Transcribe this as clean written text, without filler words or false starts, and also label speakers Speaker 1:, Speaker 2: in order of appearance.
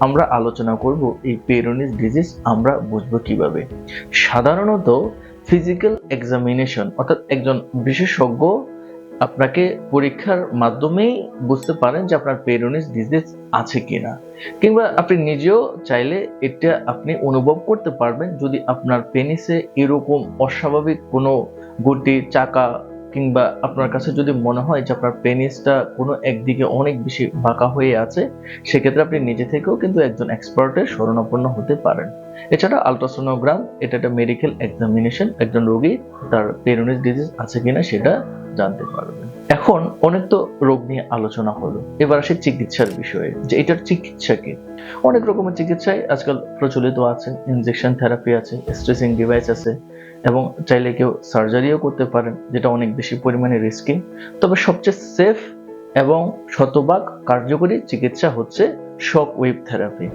Speaker 1: আমরা আলোচনা করব এই পেরোনিস ডিজিজ আমরা বুঝবো কিভাবে। সাধারণত ফিজিক্যাল এক্সামিনেশন অর্থাৎ একজন বিশেষজ্ঞ আপনাকে পরীক্ষার মাধ্যমেই বুঝতে পারেন যে আপনার পেরোনিস ডিজিজ আছে কিনা, কিংবা আপনি নিজেও চাইলে এটা আপনি অনুভব করতে পারবেন যদি আপনার পেনিসে এরকম অস্বাভাবিক কোনো গতি, চাকা, কিংবা আপনার কাছে যদি মনে হয় যে আপনার পেনিসটা কোনো একদিকে অনেক বেশি বাঁকা হয়ে আছে, সেক্ষেত্রে আপনি নিজে থেকেও কিন্তু একজন এক্সপার্টের শরণাপন্ন হতে পারেন। এছাড়া আলট্রাসোনোগ্রাম এটা একটা মেডিকেল এক্সামিনেশন, একজন রোগী তার পেরোনিস ডিজিজ আছে কিনা সেটা জানতে পারবেন। এখন অনেক তো রোগ নিয়ে আলোচনা হলো, এবার আসে চিকিৎসার বিষয়ে, যে এটার চিকিৎসা কি। অনেক রকমের চিকিৎসায় আজকাল প্রচলিত আছে, ইনজেকশন থেরাপি আছে, স্ট্রেসিং ডিভাইস আছে, এবং চাইলে কেউ সার্জারিও করতে পারেন, যেটা অনেক বেশি পরিমাণে রিস্কি। তবে সবচেয়ে সেফ এবং শতভাগ কার্যকরী চিকিৎসা হচ্ছে শক ওয়েভ থেরাপি।